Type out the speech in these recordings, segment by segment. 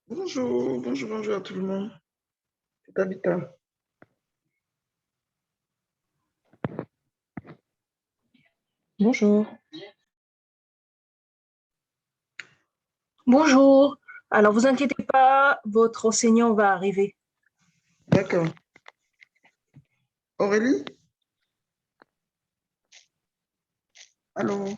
Bonjour, bonjour, bonjour à tout le monde. C'est Tabitha. Bonjour. Bonjour. Alors, vous inquiétez pas, votre enseignant va arriver. D'accord. Aurélie? Allô?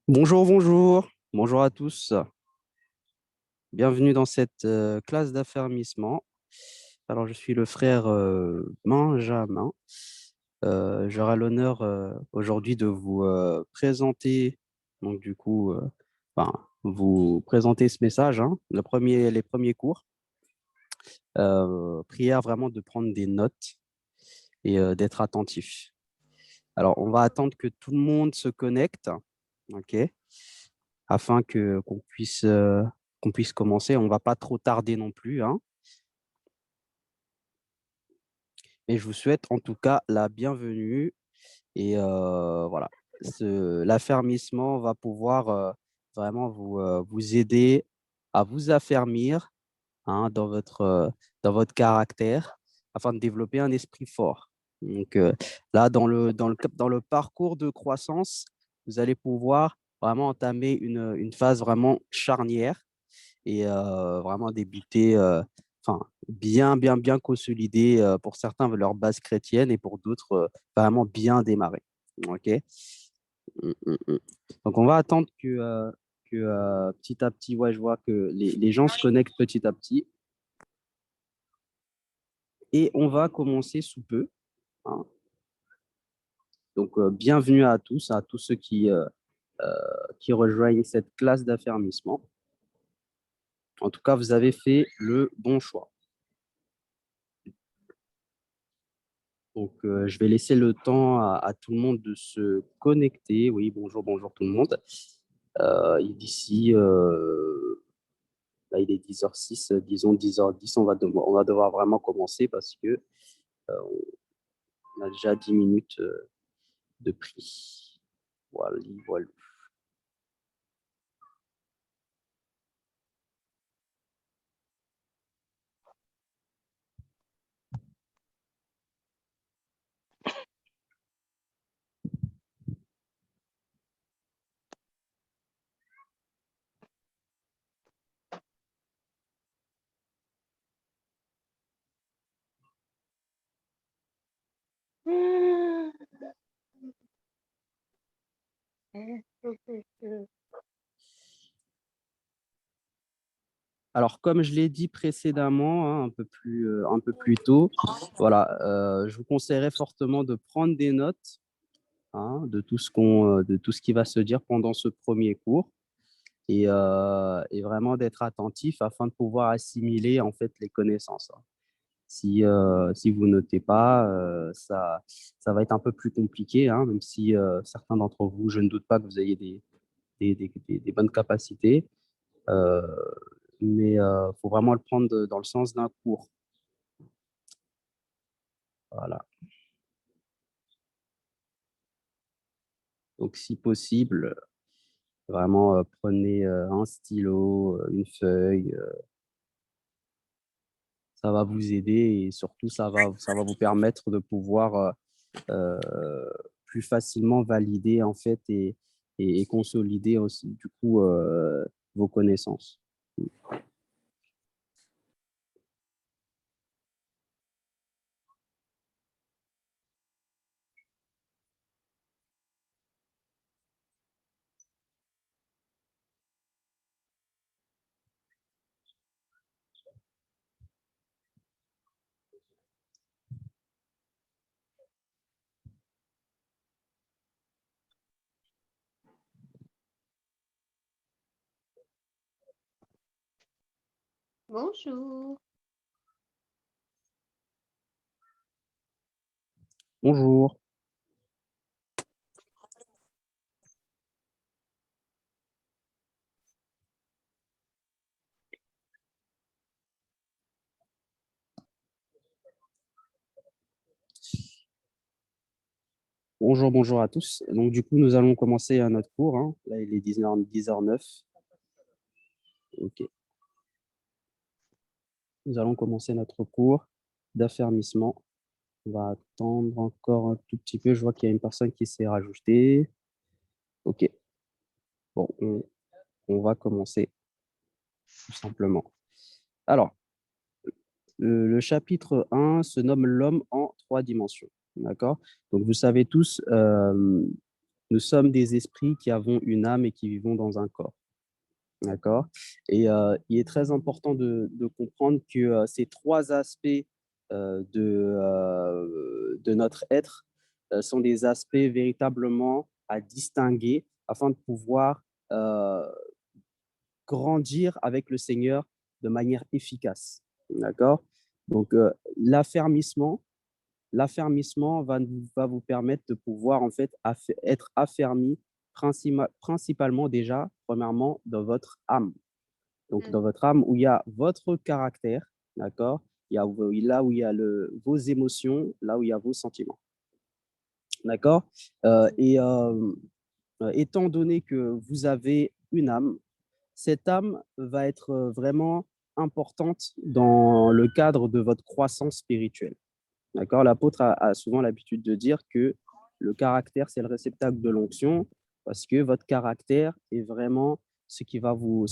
Bonjour, bonjour. Bonjour à tous. Bienvenue dans cette classe d'affermissement. Alors, je suis le frère Benjamin. J'aurai l'honneur aujourd'hui de vous présenter, donc du coup, enfin, vous présenter ce message, hein, les premiers cours. Prière vraiment de prendre des notes et d'être attentif. Alors, on va attendre que tout le monde se connecte, ok, afin que qu'on puisse commencer. On va pas trop tarder non plus, hein. Et je vous souhaite en tout cas la bienvenue. Et voilà, l'affermissement va pouvoir vraiment vous aider à vous affermir, hein, dans votre caractère afin de développer un esprit fort. Donc là, dans le parcours de croissance, vous allez pouvoir vraiment entamer une phase vraiment charnière et vraiment débuter, enfin, bien consolider pour certains leur base chrétienne et pour d'autres vraiment bien démarrer. OK? Mm. Donc, on va attendre que petit à petit, ouais, je vois que les gens se connectent petit à petit et on va commencer sous peu, hein. Donc, bienvenue à tous ceux qui rejoignent cette classe d'affermissement. En tout cas, vous avez fait le bon choix. Donc, je vais laisser le temps à tout le monde de se connecter. Oui, bonjour, bonjour tout le monde. D'ici, là, il est 10h06, disons 10h10, on va devoir vraiment commencer parce que on a déjà 10 minutes de prix. Voilà, voilà. Alors, comme je l'ai dit précédemment, hein, un peu plus tôt, voilà, je vous conseillerais fortement de prendre des notes, hein, de tout ce qui va se dire pendant ce premier cours et vraiment d'être attentif afin de pouvoir assimiler en fait les connaissances, hein. Si vous notez pas, ça va être un peu plus compliqué, hein, même si certains d'entre vous, je ne doute pas que vous ayez des bonnes capacités. Euh, mais il faut vraiment le prendre dans le sens d'un cours. Voilà. Donc, si possible, vraiment, prenez un stylo, une feuille. Ça va vous aider et surtout, ça va vous permettre de pouvoir plus facilement valider en fait et consolider aussi du coup vos connaissances. Bonjour. Bonjour. Bonjour, bonjour à tous. Donc, du coup, nous allons commencer notre cours, hein. Là, il est 10h09. OK. Nous allons commencer notre cours d'affermissement. On va attendre encore un tout petit peu. Je vois qu'il y a une personne qui s'est rajoutée. OK. Bon, on va commencer tout simplement. Alors, le chapitre 1 se nomme l'homme en 3 dimensions. D'accord? Donc, vous savez tous, nous sommes des esprits qui avons une âme et qui vivons dans un corps. D'accord? Et il est très important de comprendre que ces 3 aspects de notre être sont des aspects véritablement à distinguer afin de pouvoir euh, grandir avec le Seigneur de manière efficace. D'accord? Donc, l'affermissement va vous permettre de pouvoir en fait être affermi principalement déjà, premièrement, dans votre âme. Donc, dans votre âme où il y a votre caractère, d'accord? Il y a là où il y a vos émotions, là où il y a vos sentiments. D'accord? Et étant donné que vous avez une âme, cette âme va être vraiment importante dans le cadre de votre croissance spirituelle. D'accord? L'apôtre a souvent l'habitude de dire que le caractère, c'est le réceptacle de l'onction, parce que votre caractère est vraiment ce qui va vous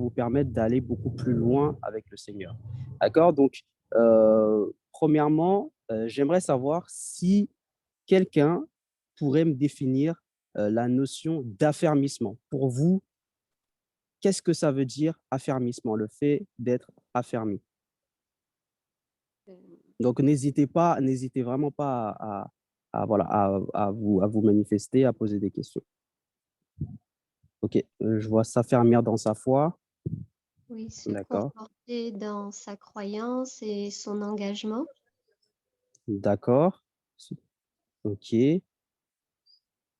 permettre d'aller beaucoup plus loin avec le Seigneur. D'accord? Donc, premièrement, j'aimerais savoir si quelqu'un pourrait me définir la notion d'affermissement. Pour vous, qu'est-ce que ça veut dire affermissement, le fait d'être affermi? Donc, n'hésitez vraiment pas voilà, à vous manifester, à poser des questions. OK, je vois s'affermir dans sa foi. Oui, se D'accord, conforter dans sa croyance et son engagement. d'accord. OK.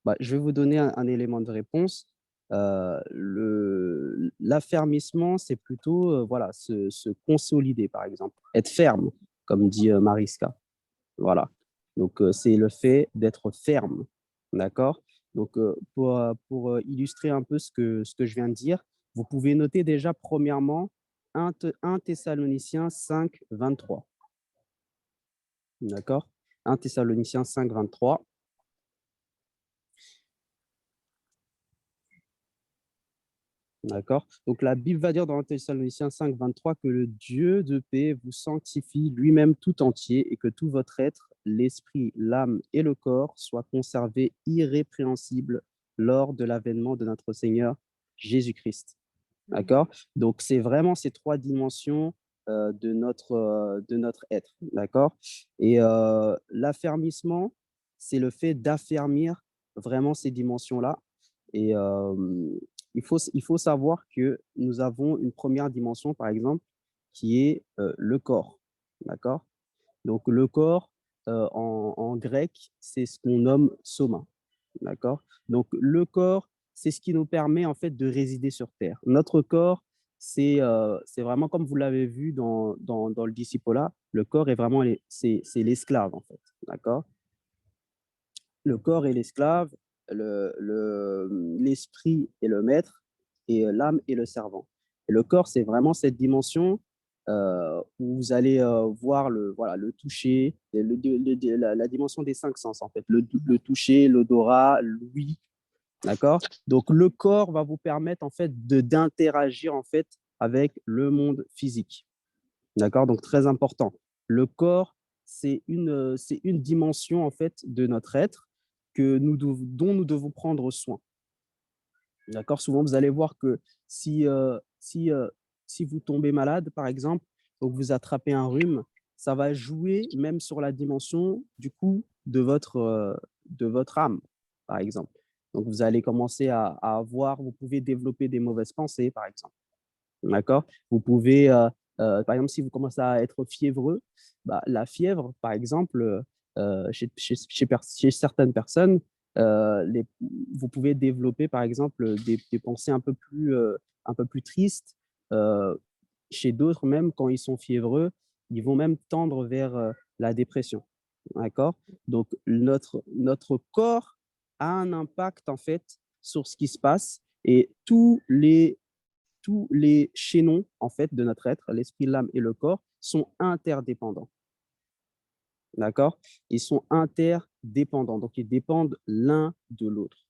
Bah, je vais vous donner un élément de réponse. L'affermissement, c'est plutôt voilà, se consolider, par exemple, être ferme, comme dit Mariska. Voilà. Donc, c'est le fait d'être ferme. D'accord? Donc, pour illustrer un peu ce que je viens de dire, vous pouvez noter déjà, premièrement, 1 Thessaloniciens 5, 23. D'accord? 1 Thessaloniciens 5, 23. D'accord? Donc, la Bible va dire dans 1 Thessaloniciens 5, 23 que le Dieu de paix vous sanctifie lui-même tout entier et que tout votre être, l'esprit, l'âme et le corps soient conservés irrépréhensibles lors de l'avènement de notre Seigneur Jésus-Christ. D'accord? Donc, c'est vraiment ces 3 dimensions de notre être. D'accord? Et l'affermissement, c'est le fait d'affermir vraiment ces dimensions-là. Et il faut savoir que nous avons une première dimension, par exemple, qui est le corps. D'accord? Donc, le corps, en grec, c'est ce qu'on nomme soma. D'accord? Donc, le corps, c'est ce qui nous permet en fait de résider sur Terre. Notre corps, c'est vraiment comme vous l'avez vu dans le discipolat, le corps est vraiment c'est l'esclave en fait. D'accord? Le corps est l'esclave, l'esprit est le maître et l'âme est le servant. Et le corps, c'est vraiment cette dimension où vous allez voir voilà, le toucher, la dimension des 5 sens, en fait, le toucher, l'odorat, l'ouïe, d'accord? Donc, le corps va vous permettre, en fait, d'interagir, en fait, avec le monde physique, d'accord? Donc, très important. Le corps, c'est une dimension, en fait, de notre être dont nous devons prendre soin. D'accord? Souvent, vous allez voir que si, si vous tombez malade, par exemple, donc vous attrapez un rhume, ça va jouer même sur la dimension du coup de votre âme, par exemple. Donc, vous allez commencer à avoir, vous pouvez développer des mauvaises pensées, par exemple. D'accord? Vous pouvez, par exemple, si vous commencez à être fiévreux, bah, la fièvre, par exemple, chez certaines personnes, vous pouvez développer, par exemple, des pensées un peu plus tristes. Euh, Chez d'autres, même quand ils sont fiévreux, ils vont même tendre vers la dépression. D'accord? Donc, notre corps a un impact, en fait, sur ce qui se passe et tous les chaînons, en fait, de notre être, l'esprit, l'âme et le corps, sont interdépendants. D'accord? Ils sont interdépendants, donc ils dépendent l'un de l'autre.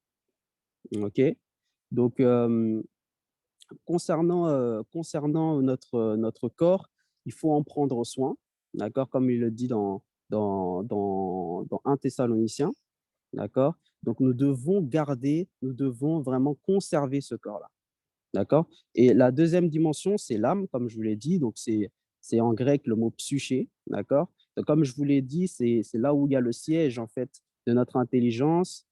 OK? Donc, concernant notre corps, il faut en prendre soin, d'accord? Comme il le dit dans 1 Thessaloniciens, d'accord? Donc, nous devons vraiment conserver ce corps-là, d'accord? Et la deuxième dimension, c'est l'âme, comme je vous l'ai dit, donc c'est en grec le mot psyché, d'accord? Donc, comme je vous l'ai dit, c'est là où il y a le siège, en fait, de notre intelligence,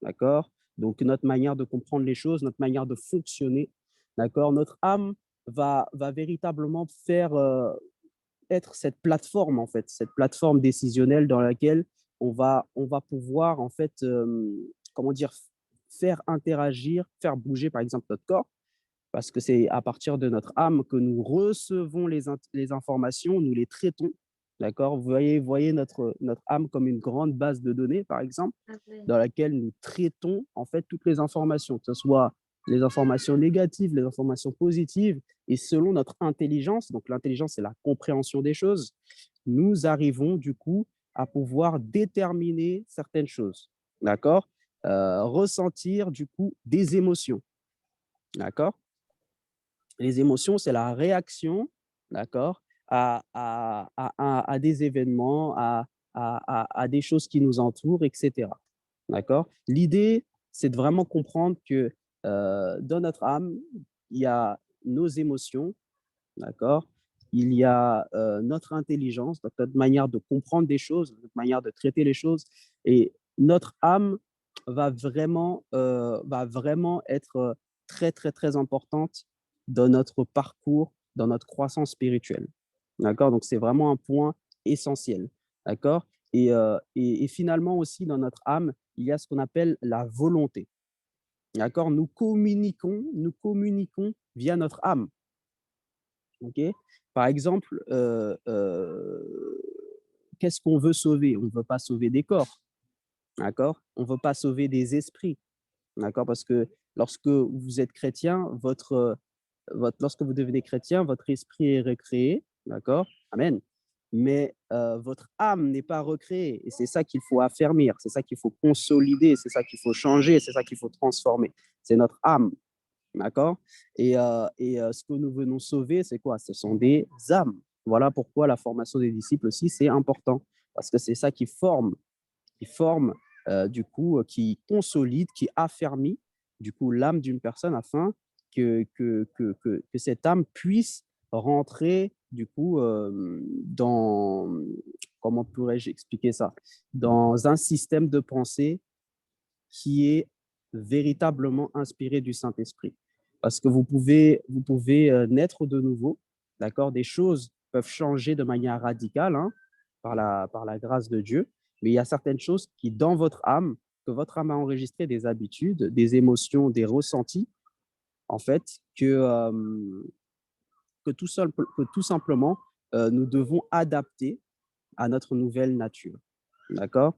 d'accord? Donc, notre manière de comprendre les choses, notre manière de fonctionner, d'accord? Notre âme va véritablement faire être cette plateforme, en fait, cette plateforme décisionnelle dans laquelle on va pouvoir, en fait, comment dire, faire interagir, faire bouger, par exemple, notre corps, parce que c'est à partir de notre âme que nous recevons les informations, nous les traitons, d'accord? Voyez notre âme comme une grande base de données, par exemple, Ah ouais. dans laquelle nous traitons en fait toutes les informations, que ce soit les informations négatives, les informations positives, et selon notre intelligence, donc l'intelligence, c'est la compréhension des choses, nous arrivons du coup à pouvoir déterminer certaines choses, d'accord? Ressentir du coup des émotions, d'accord? Les émotions, c'est la réaction, d'accord, à des événements, à des choses qui nous entourent, etc. D'accord? L'idée, c'est de vraiment comprendre que dans notre âme, il y a nos émotions, d'accord? Il y a notre intelligence, donc notre manière de comprendre des choses, notre manière de traiter les choses. Et notre âme va vraiment être très, très, très importante dans notre parcours, dans notre croissance spirituelle. D'accord? Donc, c'est vraiment un point essentiel. D'accord? Et finalement aussi, dans notre âme, il y a ce qu'on appelle la volonté. D'accord? Nous communiquons via notre âme. OK? Par exemple, qu'est-ce qu'on veut sauver? On ne veut pas sauver des corps, d'accord? On ne veut pas sauver des esprits, d'accord? Parce que lorsque vous êtes chrétien, lorsque vous devenez chrétien, votre esprit est recréé, d'accord? Amen. Mais votre âme n'est pas recréée. Et c'est ça qu'il faut affermir, c'est ça qu'il faut consolider, c'est ça qu'il faut changer, c'est ça qu'il faut transformer. C'est notre âme. D'accord? Ce que nous venons sauver, c'est quoi? Ce sont des âmes. Voilà pourquoi la formation des disciples aussi, c'est important. Parce que c'est ça qui forme, du coup, qui consolide, qui affermit, du coup, l'âme d'une personne afin que cette âme puisse rentrer, du coup, comment pourrais-je expliquer ça? Dans un système de pensée qui est véritablement inspiré du Saint-Esprit. Parce que vous pouvez naître de nouveau, d'accord? Des choses peuvent changer de manière radicale hein, par la grâce de Dieu, mais il y a certaines choses qui, dans votre âme, que votre âme a enregistré, des habitudes, des émotions, des ressentis, en fait, que tout simplement, nous devons adapter à notre nouvelle nature. D'accord?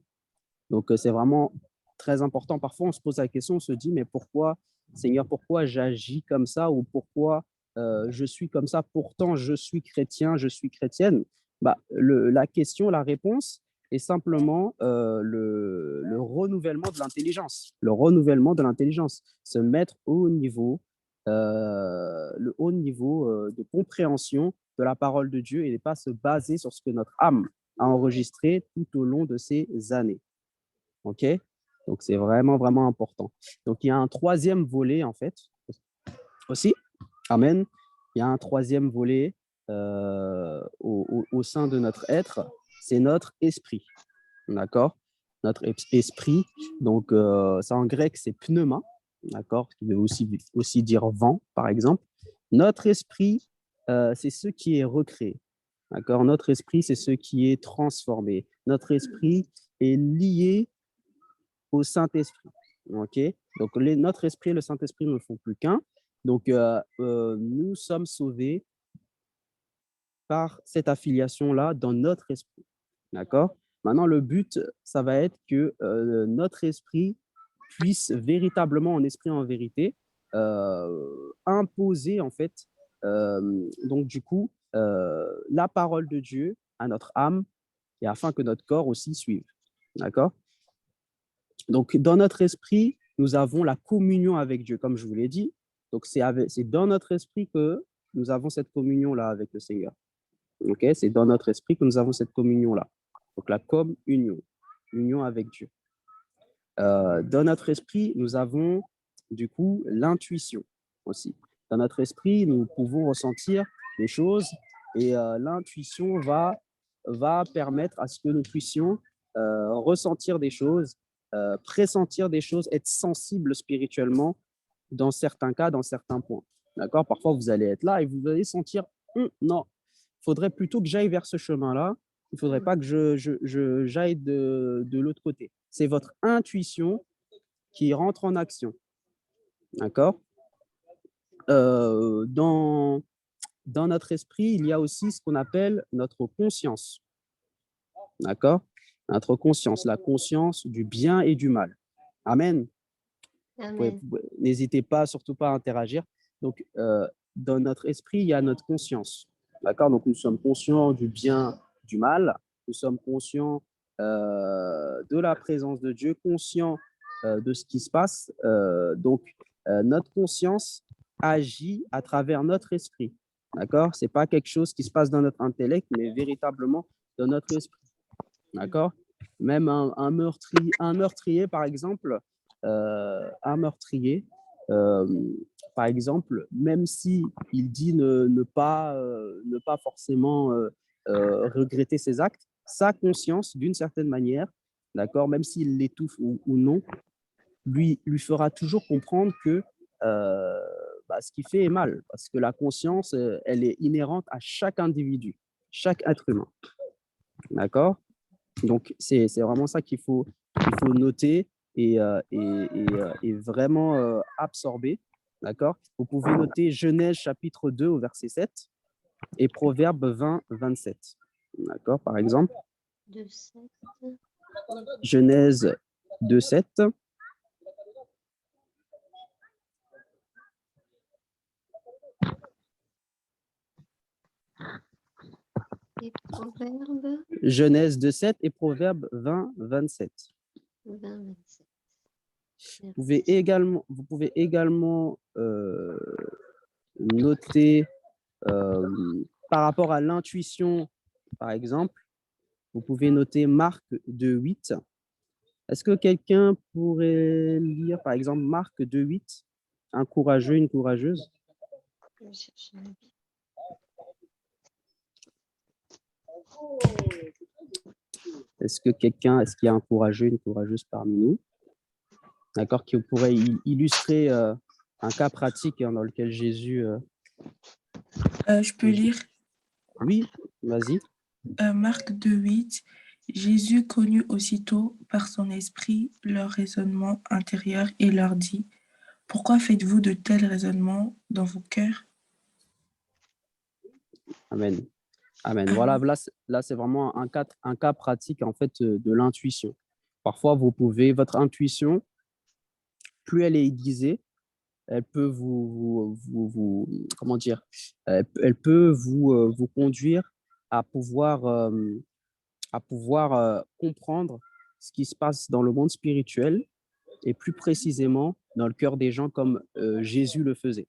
Donc, c'est vraiment très important. Parfois, on se pose la question, on se dit, mais pourquoi, Seigneur, pourquoi j'agis comme ça ou pourquoi je suis comme ça? Pourtant, je suis chrétien, je suis chrétienne. Bah, la question, la réponse est simplement le renouvellement de l'intelligence. Le renouvellement de l'intelligence. Se mettre au niveau, le haut niveau de compréhension de la parole de Dieu et ne pas se baser sur ce que notre âme a enregistré tout au long de ces années. OK? Donc, c'est vraiment, vraiment important. Donc, il y a un troisième volet, en fait, aussi. Amen. Il y a un troisième volet au sein de notre être, c'est notre esprit. D'accord? Notre esprit, donc, ça en grec, c'est pneuma, d'accord? Qui veut aussi dire vent, par exemple. Notre esprit, c'est ce qui est recréé. D'accord? Notre esprit, c'est ce qui est transformé. Notre esprit est lié au Saint-Esprit. OK? Donc, notre esprit et le Saint-Esprit ne font plus qu'un. Donc, nous sommes sauvés par cette affiliation-là dans notre esprit. D'accord? Maintenant, le but, ça va être que notre esprit puisse véritablement, en esprit, en vérité, imposer, en fait, donc du coup, la parole de Dieu à notre âme et afin que notre corps aussi suive. D'accord? Donc, dans notre esprit, nous avons la communion avec Dieu, comme je vous l'ai dit. Donc, c'est dans notre esprit que nous avons cette communion-là avec le Seigneur. Ok, c'est dans notre esprit que nous avons cette communion-là. Donc, la communion, union avec Dieu. Dans notre esprit, nous avons du coup l'intuition aussi. Dans notre esprit, nous pouvons ressentir des choses et l'intuition va permettre à ce que nous puissions ressentir des choses, pressentir des choses, être sensibles spirituellement dans certains cas, dans certains points. D'accord? Parfois, vous allez être là et vous allez sentir, non, il faudrait plutôt que j'aille vers ce chemin-là. Il ne faudrait pas que j'aille de l'autre côté. C'est votre intuition qui rentre en action. D'accord? Dans notre esprit, il y a aussi ce qu'on appelle notre conscience. D'accord? Notre conscience, la conscience du bien et du mal. Amen. Amen. N'hésitez pas, surtout pas à interagir. Donc, dans notre esprit, il y a notre conscience. D'accord? Donc, nous sommes conscients du bien, du mal. Nous sommes conscients de la présence de Dieu, conscients de ce qui se passe. Donc, notre conscience agit à travers notre esprit. D'accord? Ce n'est pas quelque chose qui se passe dans notre intellect, mais véritablement dans notre esprit. D'accord? Même un meurtrier, par exemple, un meurtrier, par exemple, même si il dit ne pas forcément regretter ses actes, sa conscience, d'une certaine manière, d'accord, même s'il l'étouffe ou non, lui fera toujours comprendre que ce qu'il fait est mal, parce que la conscience, elle est inhérente à chaque individu, chaque être humain. D'accord? Donc, c'est vraiment ça qu'il faut noter et vraiment absorber. D'accord? Vous pouvez noter Genèse chapitre 2 au verset 7 et Proverbe 20, 27. D'accord? Par exemple, 2,7. Genèse 2, 7. Et Proverbe Genèse 2, 7 et Proverbe 20, 27. 20, 27. Vous pouvez également noter par rapport à l'intuition, par exemple, vous pouvez noter Marc 2, 8. Est-ce que quelqu'un pourrait lire, par exemple, Marc 2, 8, un courageux, une courageuse? Je vais chercher la Bible. Est-ce qu'il y a un courageux, une courageuse parmi nous, d'accord, qui pourrait illustrer un cas pratique dans lequel Jésus... Je peux lire Oui, vas-y. Marc 2,8. Jésus connut aussitôt par son esprit leur raisonnement intérieur et leur dit: Pourquoi faites-vous de tels raisonnements dans vos cœurs? Amen. Amen. Voilà, là c'est vraiment un cas pratique en fait de l'intuition. Parfois, votre intuition, plus elle est aiguisée, elle peut comment dire, elle peut vous conduire à pouvoir comprendre ce qui se passe dans le monde spirituel et plus précisément dans le cœur des gens comme Jésus le faisait.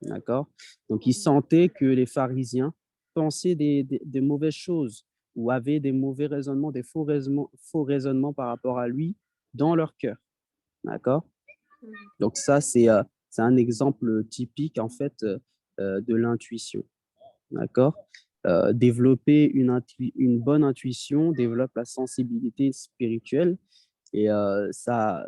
D'accord? Donc, il sentait que les pharisiens pensaient des mauvaises choses ou avaient des mauvais raisonnements, des faux raisonnements par rapport à lui dans leur cœur. D'accord? Donc, ça, c'est un exemple typique, en fait, de l'intuition. D'accord? Développer une bonne intuition développe la sensibilité spirituelle et ça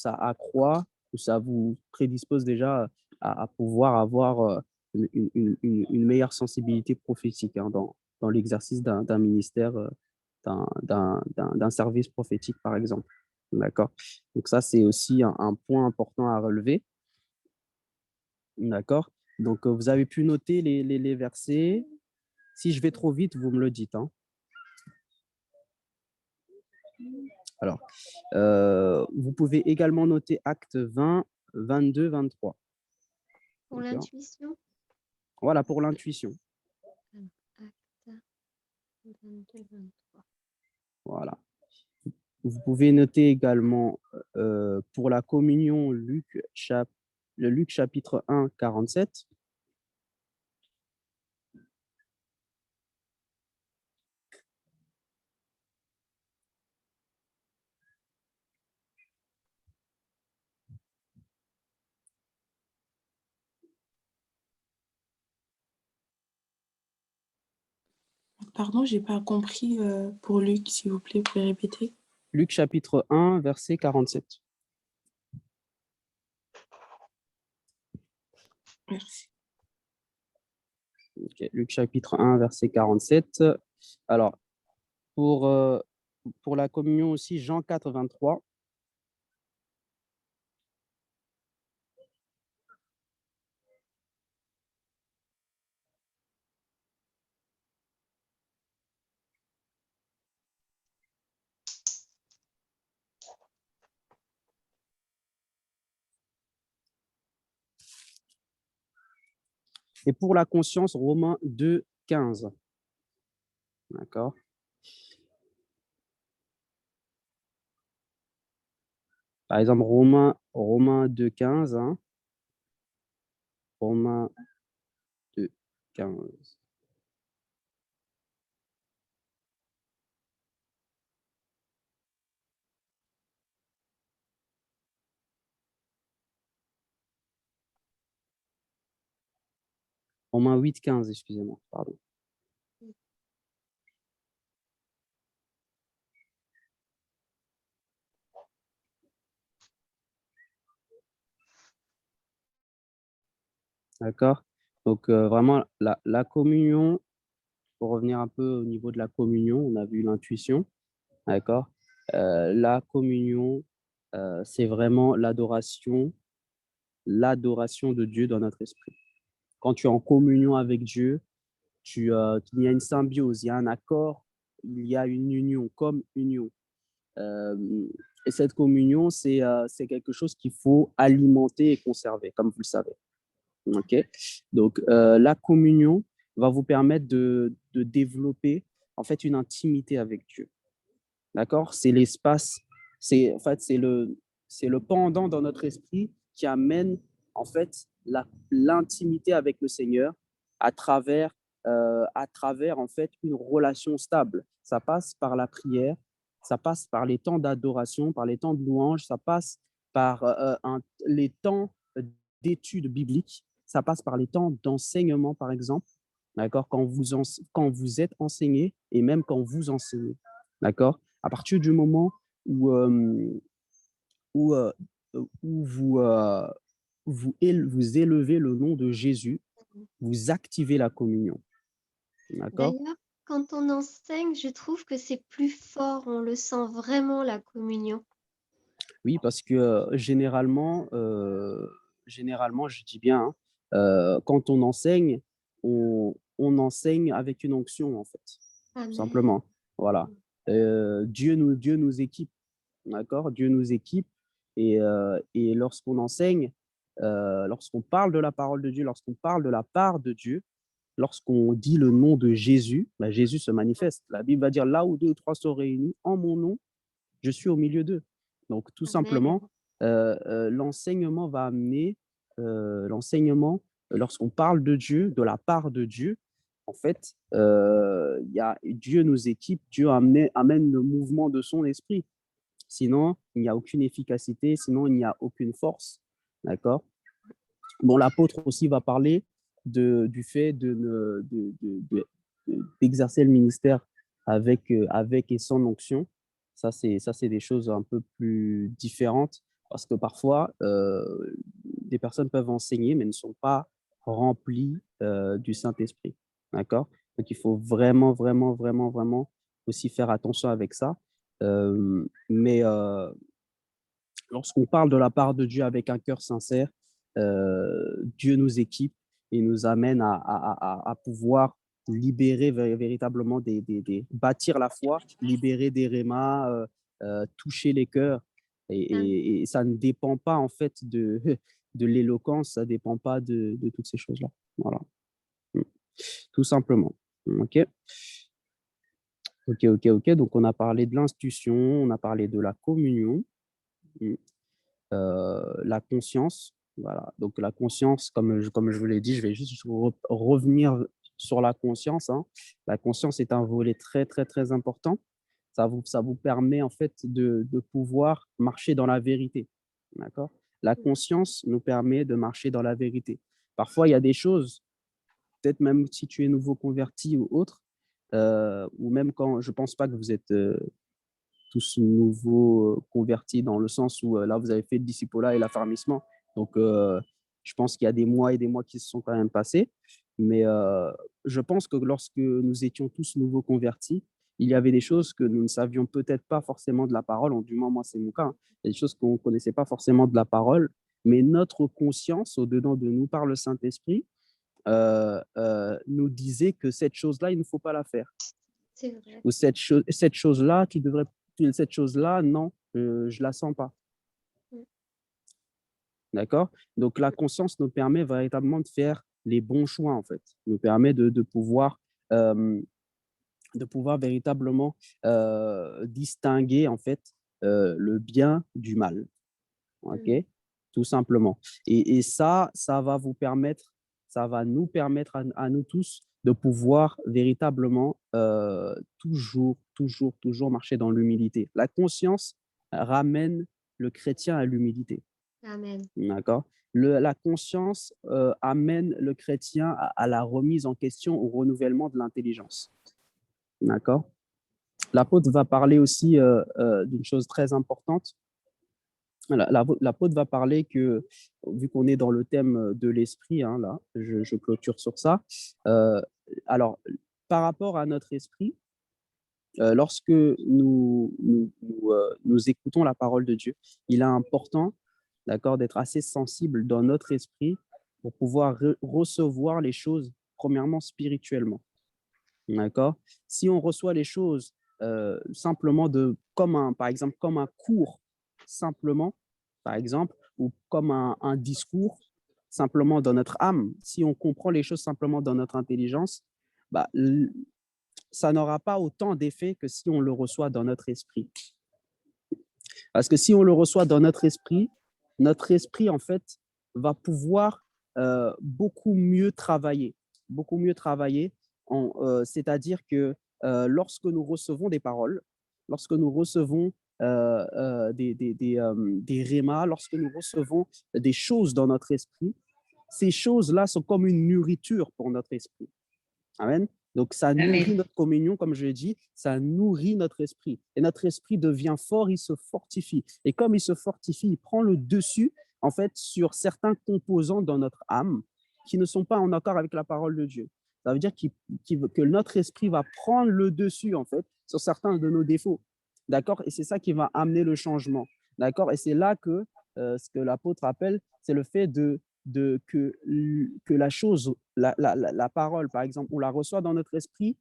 accroît ou ça vous prédispose déjà à pouvoir avoir une meilleure sensibilité prophétique hein, dans dans l'exercice d'un ministère, d'un service prophétique, par exemple. D'accord? Donc ça, c'est aussi un point important à relever. D'accord? Donc, vous avez pu noter les versets. Si je vais trop vite, vous me le dites, hein. Alors, vous pouvez également noter Actes 20, 22, 23. Pour D'accord? l'intuition. Voilà, pour l'intuition. Acte 22, 23. Voilà. Vous pouvez noter également pour la communion Luc chapitre 1, 47. Pardon, j'ai pas compris pour Luc, s'il vous plaît, vous pouvez répéter? Luc chapitre 1, verset 47. Merci. Ok, Luc chapitre 1, verset 47. Alors, pour, pour la communion aussi, Jean 4, 23. Et pour la conscience, Romains 2, 15. D'accord? Par exemple, Romains 2, 15. Hein. Romains 2, 15. Romains 8, 15, excusez-moi, pardon. D'accord? Donc, vraiment, la communion, pour revenir un peu au niveau de la communion, on a vu l'intuition, d'accord? La communion, c'est vraiment l'adoration de Dieu dans notre esprit. Quand tu es en communion avec Dieu, il y a une symbiose, il y a un accord, il y a une union, comme union. Euh, et cette communion, c'est quelque chose qu'il faut alimenter et conserver, comme vous le savez. Ok. Donc, la communion va vous permettre de développer en fait une intimité avec Dieu. D'accord? C'est l'espace, en fait, c'est le pendant dans notre esprit qui amène en fait l'intimité avec le Seigneur à travers en fait une relation stable. Ça passe par la prière, ça passe par les temps d'adoration, par les temps de louange, ça passe par les temps d'études bibliques, ça passe par les temps d'enseignement, par exemple, d'accord, quand vous êtes enseigné et même quand vous enseignez, d'accord. À partir du moment où, où, euh, où vous élevez le nom de Jésus, vous activez la communion, d'accord. D'ailleurs, quand on enseigne, je trouve que c'est plus fort, on le sent vraiment la communion. Oui, parce que généralement, je dis bien, hein, quand on enseigne avec une onction, en fait, tout Amen. simplement. Voilà. Dieu nous équipe, d'accord? Dieu nous équipe et lorsqu'on enseigne, lorsqu'on parle de la parole de Dieu, lorsqu'on parle de la part de Dieu, lorsqu'on dit le nom de Jésus, bah, Jésus se manifeste. La Bible va dire là où deux ou trois sont réunis en mon nom, je suis au milieu d'eux. Donc, tout Amen. simplement, l'enseignement va amener, l'enseignement, lorsqu'on parle de Dieu, de la part de Dieu, en fait, Dieu nous équipe, Dieu amène le mouvement de son esprit. Sinon, il n'y a aucune efficacité, sinon, il n'y a aucune force. D'accord? Bon, l'apôtre aussi va parler du fait d'exercer le ministère avec et sans onction. Ça, c'est des choses un peu plus différentes parce que parfois, des personnes peuvent enseigner mais ne sont pas remplies du Saint-Esprit. D'accord? Donc, il faut vraiment, vraiment, vraiment, vraiment aussi faire attention avec ça. Mais lorsqu'on parle de la part de Dieu avec un cœur sincère, Dieu nous équipe et nous amène à pouvoir libérer véritablement bâtir la foi, libérer des rémas, toucher les cœurs. Et ça ne dépend pas en fait de l'éloquence, ça ne dépend pas de toutes ces choses-là. Voilà. Tout simplement. OK. OK. Donc, on a parlé de l'institution, on a parlé de la communion, la conscience. Voilà. Donc, la conscience, comme je vous l'ai dit, je vais juste revenir sur la conscience, hein. La conscience est un volet très, très, très important. Ça vous permet en fait de pouvoir marcher dans la vérité. D'accord? La conscience nous permet de marcher dans la vérité. Parfois, il y a des choses, peut-être même si tu es nouveau converti ou autre, ou même quand je ne pense pas que vous êtes tous nouveaux convertis dans le sens où là, vous avez fait le discipulat et l'affermissement. Donc, je pense qu'il y a des mois et des mois qui se sont quand même passés. Mais je pense que lorsque nous étions tous nouveaux convertis, il y avait des choses que nous ne savions peut-être pas forcément de la parole, du moins moi c'est mon cas, hein. Il y a des choses qu'on ne connaissait pas forcément de la parole, mais notre conscience au-dedans de nous par le Saint-Esprit nous disait que cette chose-là, il ne faut pas la faire. C'est vrai. Ou cette chose-là, cette chose-là, non, je la sens pas. D'accord? Donc, la conscience nous permet véritablement de faire les bons choix, en fait. Nous permet de pouvoir véritablement distinguer, en fait, le bien du mal. OK? Tout simplement. Et ça va nous permettre à nous tous de pouvoir véritablement toujours marcher dans l'humilité. La conscience ramène le chrétien à l'humilité. Amen. D'accord? La conscience amène le chrétien à la remise en question, au renouvellement de l'intelligence. D'accord? L'apôtre va parler aussi d'une chose très importante. L'apôtre va parler que, vu qu'on est dans le thème de l'esprit, hein, là, je clôture sur ça. Alors, par rapport à notre esprit, lorsque nous écoutons la parole de Dieu, il est important, d'accord, d'être assez sensible dans notre esprit pour pouvoir recevoir les choses, premièrement, spirituellement. D'accord? Si on reçoit les choses simplement par exemple, comme un cours, simplement, par exemple, ou comme un discours, simplement dans notre âme, si on comprend les choses simplement dans notre intelligence, bah, ça n'aura pas autant d'effet que si on le reçoit dans notre esprit. Parce que si on le reçoit dans notre esprit, en fait, va pouvoir beaucoup mieux travailler. C'est-à-dire que lorsque nous recevons des paroles, lorsque nous recevons des rémas, lorsque nous recevons des choses dans notre esprit, ces choses-là sont comme une nourriture pour notre esprit. Amen. Donc, ça nourrit notre communion, comme je l'ai dit, ça nourrit notre esprit. Et notre esprit devient fort, il se fortifie. Et comme il se fortifie, il prend le dessus, en fait, sur certains composants dans notre âme qui ne sont pas en accord avec la parole de Dieu. Ça veut dire que notre esprit va prendre le dessus, en fait, sur certains de nos défauts. D'accord? Et c'est ça qui va amener le changement. D'accord? Et c'est là que ce que l'apôtre appelle, c'est le fait que la chose, la parole, par exemple, on la reçoit dans notre esprit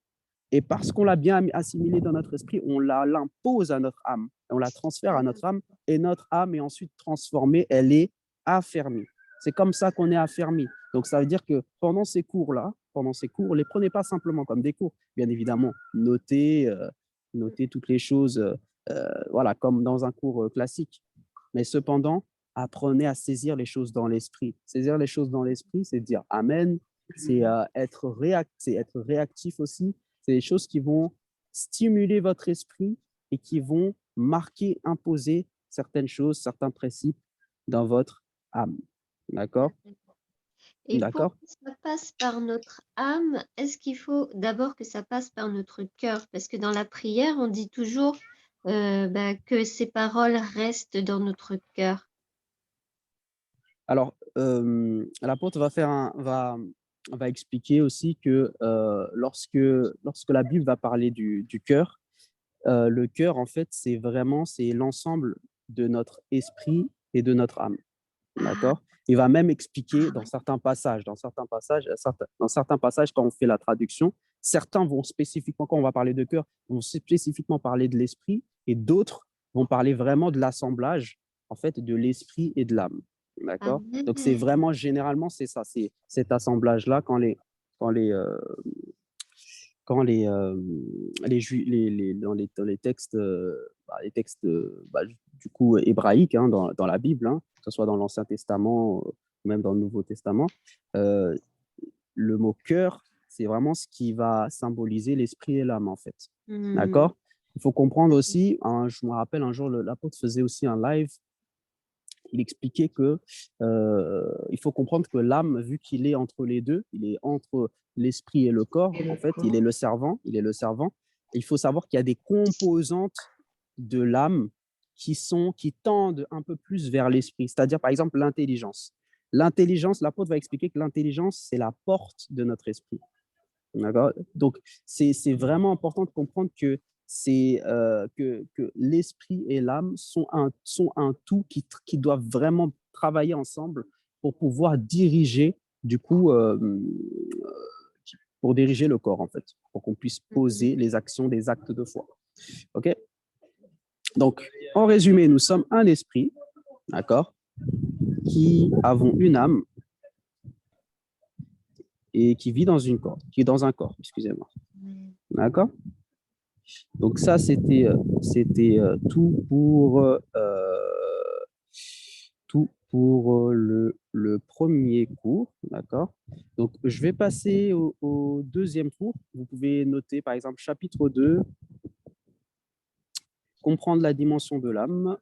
et parce qu'on l'a bien assimilée dans notre esprit, on l'impose à notre âme, on la transfère à notre âme et notre âme est ensuite transformée, elle est affermie. C'est comme ça qu'on est affermi. Donc, ça veut dire que pendant ces cours-là, les prenez pas simplement comme des cours. Bien évidemment, notez toutes les choses, voilà, comme dans un cours classique. Mais cependant, apprenez à saisir les choses dans l'esprit. Saisir les choses dans l'esprit, c'est dire Amen, c'est être réactif aussi. C'est des choses qui vont stimuler votre esprit et qui vont marquer, imposer certaines choses, certains principes dans votre âme. D'accord? Et pour D'accord? que ça passe par notre âme, est-ce qu'il faut d'abord que ça passe par notre cœur? Parce que dans la prière, on dit toujours que ces paroles restent dans notre cœur. Alors, l'apôtre va on va expliquer aussi que lorsque la Bible va parler du cœur, le cœur, en fait, c'est l'ensemble de notre esprit et de notre âme. D'accord? Il va même expliquer dans certains passages, quand on fait la traduction, certains vont spécifiquement, quand on va parler de cœur, vont spécifiquement parler de l'esprit et d'autres vont parler vraiment de l'assemblage, en fait, de l'esprit et de l'âme. D'accord? Donc, c'est Amen. vraiment, généralement, c'est ça, c'est cet assemblage-là quand les, euh, dans les textes, du coup hébraïques, hein, dans la Bible, hein, que ce soit dans l'Ancien Testament ou même dans le Nouveau Testament, euh, le mot cœur, c'est vraiment ce qui va symboliser l'esprit et l'âme, en fait. D'accord? Il faut comprendre aussi, hein, je me rappelle un jour, l'apôtre faisait aussi un live. Il expliquait que il faut comprendre que l'âme, vu qu'il est entre les deux, il est entre l'esprit et le corps, en fait, il est le servant. Et il faut savoir qu'il y a des composantes de l'âme qui tendent un peu plus vers l'esprit, c'est-à-dire par exemple l'intelligence. L'intelligence, l'apôtre va expliquer que l'intelligence, c'est la porte de notre esprit. D'accord? Donc, c'est vraiment important de comprendre que que l'esprit et l'âme sont un tout qui doivent vraiment travailler ensemble pour pouvoir diriger, du coup, pour diriger le corps, en fait, pour qu'on puisse poser les actions, des actes de foi. OK? Donc, en résumé, nous sommes un esprit, d'accord, qui avons une âme et qui vit dans un corps, excusez-moi. D'accord? Donc ça, c'était tout pour le premier cours, d'accord? Donc, je vais passer au deuxième cours. Vous pouvez noter, par exemple, chapitre 2, comprendre la dimension de l'âme,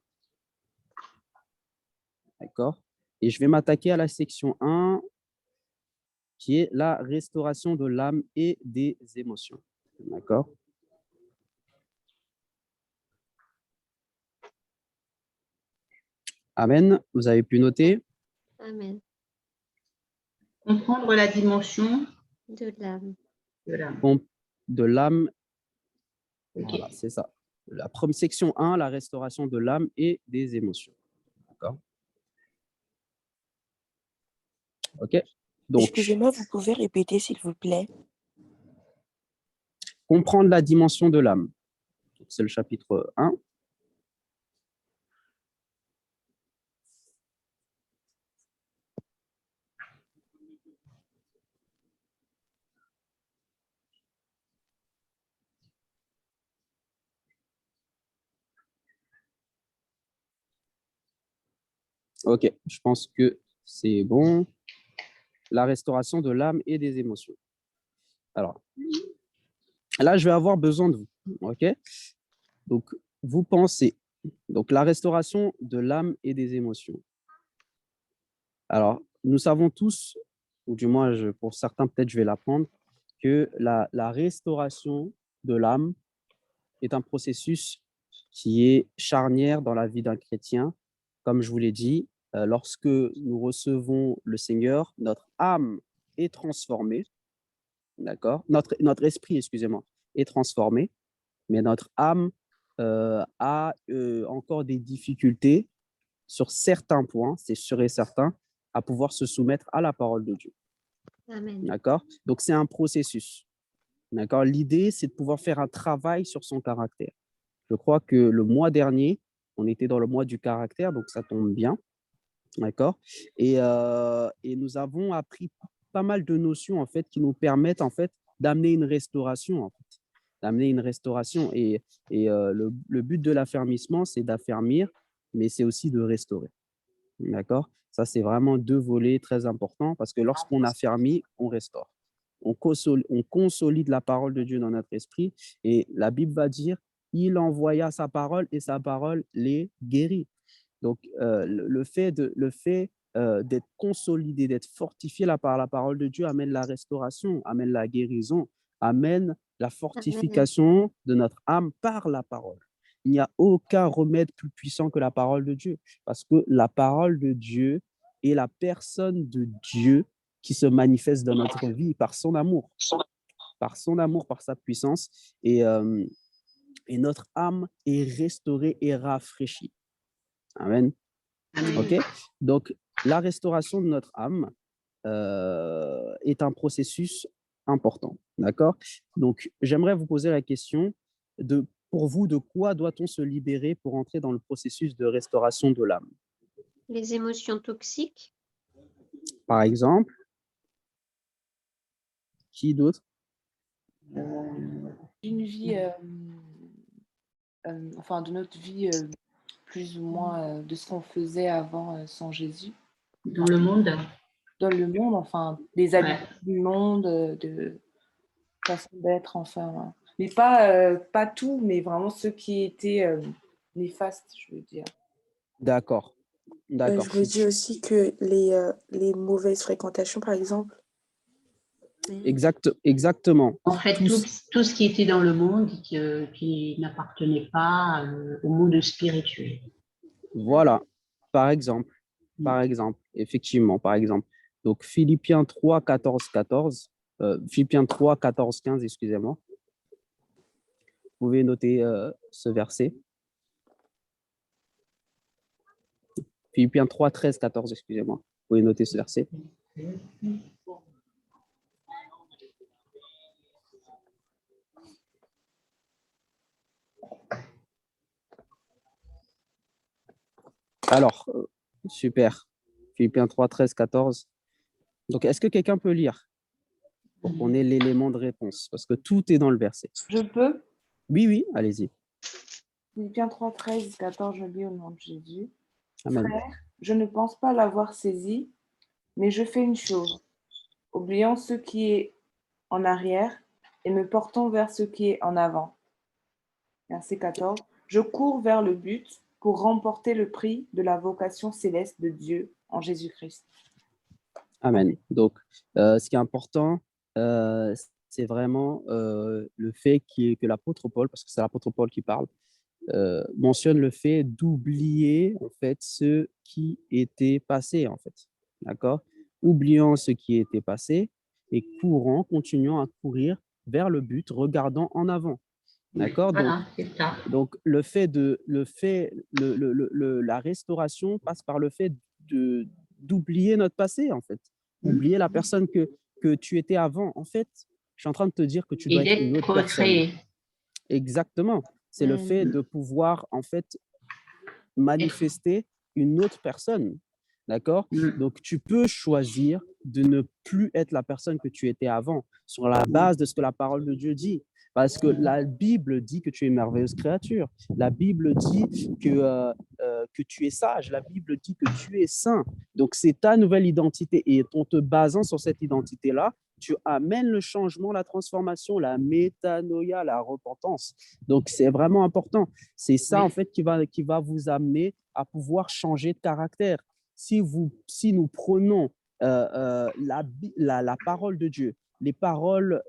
d'accord? Et je vais m'attaquer à la section 1, qui est la restauration de l'âme et des émotions, d'accord? Amen. Vous avez pu noter? Amen. Comprendre la dimension De l'âme. De l'âme. Ok. Voilà, c'est ça. La première section 1, la restauration de l'âme et des émotions. D'accord? OK? Donc, Excusez-moi, vous pouvez répéter, s'il vous plaît? comprendre la dimension de l'âme. C'est le chapitre 1. OK, je pense que c'est bon. La restauration de l'âme et des émotions. Alors, là, je vais avoir besoin de vous. OK? Donc, vous pensez. Donc, la restauration de l'âme et des émotions. Alors, nous savons tous, ou du moins pour certains, peut-être je vais l'apprendre, que la restauration de l'âme est un processus qui est charnière dans la vie d'un chrétien. Comme je vous l'ai dit, lorsque nous recevons le Seigneur, notre âme est transformée, d'accord? Notre esprit, excusez-moi, est transformé, mais notre âme a encore des difficultés sur certains points, c'est sûr et certain, à pouvoir se soumettre à la parole de Dieu. Amen. D'accord? Donc, c'est un processus. D'accord? L'idée, c'est de pouvoir faire un travail sur son caractère. Je crois que le mois dernier, on était dans le mois du caractère, donc ça tombe bien. D'accord? Et nous avons appris pas mal de notions, en fait, qui nous permettent, en fait, d'amener une restauration, en fait. D'amener une restauration. Et le but de l'affermissement, c'est d'affermir, mais c'est aussi de restaurer. D'accord? Ça, c'est vraiment deux volets très importants parce que lorsqu'on affermit, on restaure. On consolide la parole de Dieu dans notre esprit et la Bible va dire, il envoya sa parole et sa parole les guérit. Donc, le fait d'être consolidé, d'être fortifié par la parole de Dieu amène la restauration, amène la guérison, amène la fortification de notre âme par la parole. Il n'y a aucun remède plus puissant que la parole de Dieu parce que la parole de Dieu et la personne de Dieu qui se manifeste dans notre vie par son amour, par sa puissance. Et notre âme est restaurée et rafraîchie. Amen. OK? Donc, la restauration de notre âme est un processus important. D'accord? Donc, j'aimerais vous poser la question pour vous, de quoi doit-on se libérer pour entrer dans le processus de restauration de l'âme? Les émotions toxiques. Par exemple, qui d'autre? Une vie, enfin de notre vie plus ou moins de ce qu'on faisait avant sans Jésus. Dans le monde. Dans le monde, enfin des habitudes du monde, de façon d'être, enfin. Mais pas tout, mais vraiment ceux qui étaient néfastes, je veux dire. D'accord. D'accord. Je me dis aussi que les mauvaises fréquentations, par exemple. Exactement. En fait, tout ce qui était dans le monde qui n'appartenait pas au monde spirituel. Voilà, par exemple, effectivement, par exemple. Donc, Philippiens 3, 14, 14, Philippiens 3, 14, 15, excusez-moi. Vous pouvez noter ce verset. Philippiens 3, 13, 14, excusez-moi. Vous pouvez noter ce verset. Alors, super. Philippiens 3, 13, 14. Donc, est-ce que quelqu'un peut lire pour qu'on ait l'élément de réponse? Parce que tout est dans le verset. Je peux? Oui, allez-y. Philippiens 3, 13, 14, je lis au nom de Jésus. Amen. Frère, je ne pense pas l'avoir saisi, mais je fais une chose, oubliant ce qui est en arrière et me portant vers ce qui est en avant. Verset 14. Je cours vers le but pour remporter le prix de la vocation céleste de Dieu en Jésus-Christ. Amen. Donc, ce qui est important, c'est vraiment le fait que l'apôtre Paul, parce que c'est l'apôtre Paul qui parle, mentionne le fait d'oublier en fait ce qui était passé, en fait. D'accord? Oubliant ce qui était passé et continuant à courir vers le but, regardant en avant. D'accord? Voilà, c'est ça. Donc, la restauration passe par le fait d'oublier notre passé, en fait. Oublier la personne que tu étais avant. En fait, je suis en train de te dire que tu dois être une autre personne. Exactement. C'est le fait de pouvoir, en fait, manifester une autre personne. D'accord? Donc, tu peux choisir de ne plus être la personne que tu étais avant sur la base de ce que la parole de Dieu dit. Parce que la Bible dit que tu es une merveilleuse créature. La Bible dit que tu es sage. La Bible dit que tu es saint. Donc, c'est ta nouvelle identité. Et en te basant sur cette identité-là, tu amènes le changement, la transformation, la métanoïa, la repentance. Donc, c'est vraiment important. C'est ça, en fait, qui va vous amener à pouvoir changer de caractère. Si nous prenons la parole de Dieu, les paroles,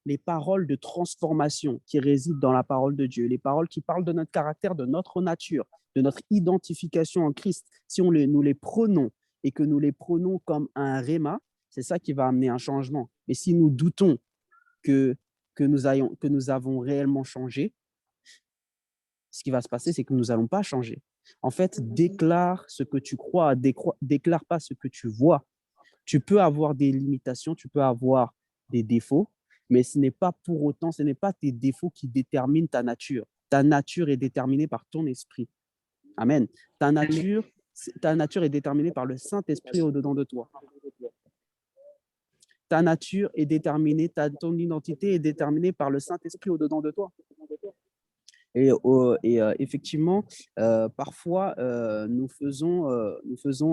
les paroles de transformation qui résident dans la parole de Dieu, les paroles qui parlent de notre caractère, de notre nature, de notre identification en Christ, si nous les prenons et que nous les prenons comme un réma, c'est ça qui va amener un changement. Mais si nous doutons que nous avons réellement changé, ce qui va se passer, c'est que nous n'allons pas changer. En fait, déclare ce que tu crois, déclare pas ce que tu vois. Tu peux avoir des limitations, tu peux avoir des défauts, mais ce n'est pas pour autant, ce n'est pas tes défauts qui déterminent ta nature. Ta nature est déterminée par ton esprit. Amen. Ta nature est déterminée par le Saint-Esprit au-dedans de toi. Ta nature est déterminée, ton identité est déterminée par le Saint-Esprit au-dedans de toi. Et effectivement, parfois, nous faisons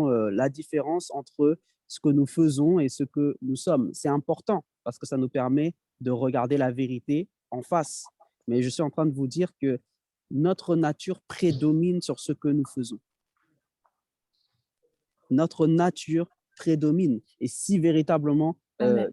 la différence entre ce que nous faisons et ce que nous sommes. C'est important parce que ça nous permet de regarder la vérité en face. Mais je suis en train de vous dire que notre nature prédomine sur ce que nous faisons. Notre nature prédomine. Et si véritablement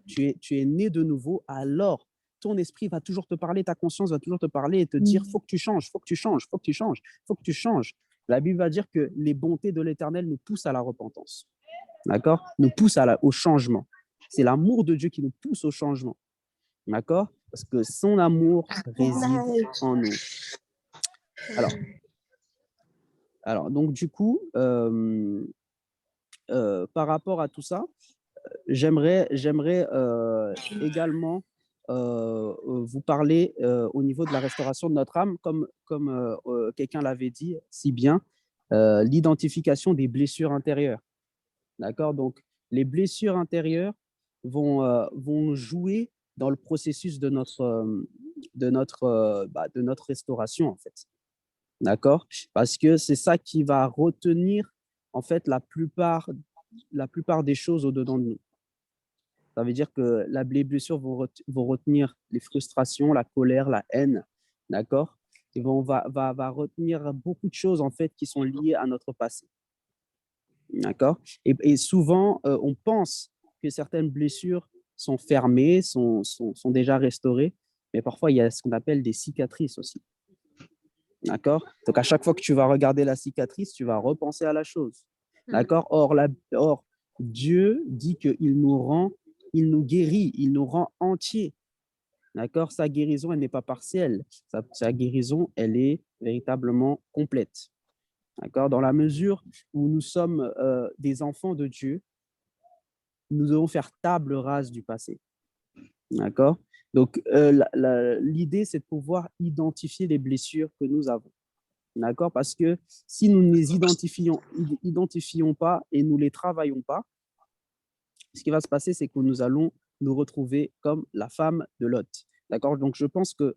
tu es né de nouveau, alors ton esprit va toujours te parler, ta conscience va toujours te parler et te dire, faut que tu changes, faut que tu changes, faut que tu changes, faut que tu changes. La Bible va dire que les bontés de l'Éternel nous poussent à la repentance. d'accord, nous pousse au changement. C'est l'amour de Dieu qui nous pousse au changement, d'accord, parce que son amour réside en nous. Alors donc du coup, par rapport à tout ça, j'aimerais également vous parler au niveau de la restauration de notre âme, comme quelqu'un l'avait dit si bien, l'identification des blessures intérieures. D'accord? Donc, les blessures intérieures vont jouer dans le processus de notre restauration, en fait. D'accord? Parce que c'est ça qui va retenir, en fait, la plupart des choses au-dedans de nous. Ça veut dire que les blessures vont retenir les frustrations, la colère, la haine, d'accord? Et va retenir beaucoup de choses, en fait, qui sont liées à notre passé, d'accord? Et souvent, on pense que certaines blessures sont fermées, sont déjà restaurées, mais parfois, il y a ce qu'on appelle des cicatrices aussi, d'accord? Donc, à chaque fois que tu vas regarder la cicatrice, tu vas repenser à la chose, d'accord? Or, Dieu dit qu'il nous guérit, il nous rend entiers. D'accord? Sa guérison, elle n'est pas partielle. Sa guérison, elle est véritablement complète. D'accord? Dans la mesure où nous sommes des enfants de Dieu, nous devons faire table rase du passé. D'accord? Donc, l'idée, c'est de pouvoir identifier les blessures que nous avons. D'accord? Parce que si nous ne les identifions pas et nous ne les travaillons pas, ce qui va se passer, c'est que nous allons nous retrouver comme la femme de Lot. D'accord? Donc, je pense que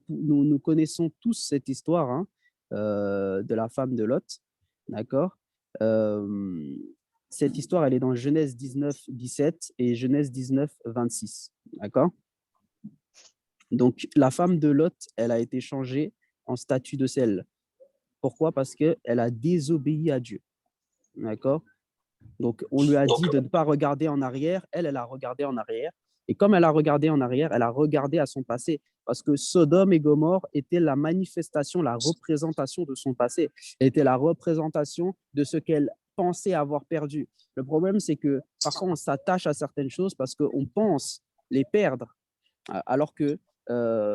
nous connaissons tous cette histoire, hein, de la femme de Lot. D'accord? Cette histoire, elle est dans Genèse 19, 17 et Genèse 19, 26. D'accord? Donc, la femme de Lot, elle a été changée en statue de sel. Pourquoi? Parce qu'elle a désobéi à Dieu. D'accord? Donc, on lui a dit de ne pas regarder en arrière. Elle a regardé en arrière. Et comme elle a regardé en arrière, elle a regardé à son passé. Parce que Sodome et Gomorrhe étaient la manifestation, la représentation de son passé. Était la représentation de ce qu'elle pensait avoir perdu. Le problème, c'est que parfois, on s'attache à certaines choses parce qu'on pense les perdre. Alors que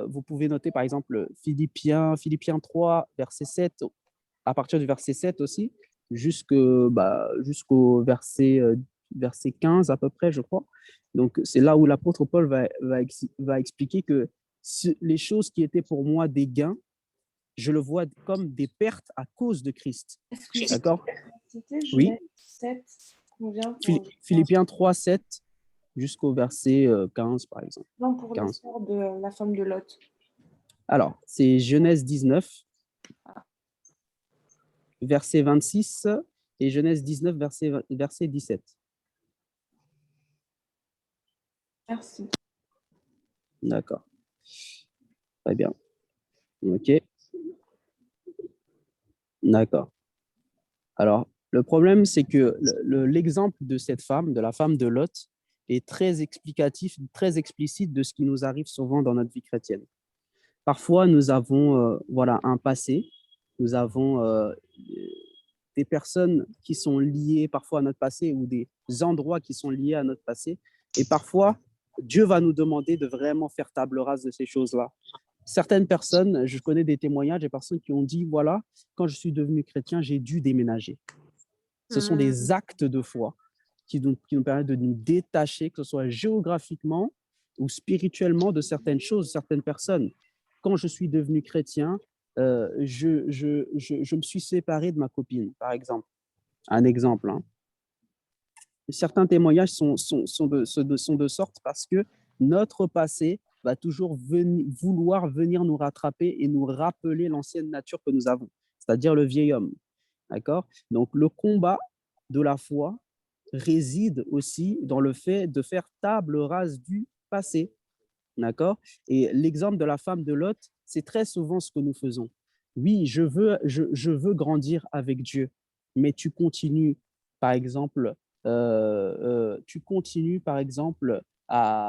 vous pouvez noter, par exemple, Philippiens 3, verset 7, à partir du verset 7 aussi, jusqu'au verset 15 à peu près, je crois. Donc, c'est là où l'apôtre Paul va expliquer que les choses qui étaient pour moi des gains, je le vois comme des pertes à cause de Christ. D'accord? Oui. 7, Philippiens 3, 7 jusqu'au verset 15, par exemple. Non, pour l'histoire de la femme de Lot. Alors, c'est Genèse 19, verset 26 et Genèse 19, verset 17. Merci. D'accord. Très bien. OK. D'accord. Alors, le problème, c'est que l'exemple de cette femme, de la femme de Lot, est très explicatif, très explicite de ce qui nous arrive souvent dans notre vie chrétienne. Parfois, nous avons un passé, nous avons des personnes qui sont liées parfois à notre passé ou des endroits qui sont liés à notre passé. Et parfois, Dieu va nous demander de vraiment faire table rase de ces choses-là. Certaines personnes, je connais des témoignages, des personnes qui ont dit, voilà, quand je suis devenu chrétien, j'ai dû déménager. Ce sont des actes de foi qui nous permettent de nous détacher, que ce soit géographiquement ou spirituellement, de certaines choses, certaines personnes. Quand je suis devenu chrétien, je me suis séparé de ma copine, par exemple. Un exemple. Hein. Certains témoignages sont de sorte parce que notre passé va toujours vouloir venir nous rattraper et nous rappeler l'ancienne nature que nous avons, c'est-à-dire le vieil homme. D'accord? Donc, le combat de la foi réside aussi dans le fait de faire table rase du passé. D'accord? Et l'exemple de la femme de Lot, c'est très souvent ce que nous faisons. Oui, je veux grandir avec Dieu, mais tu continues, par exemple,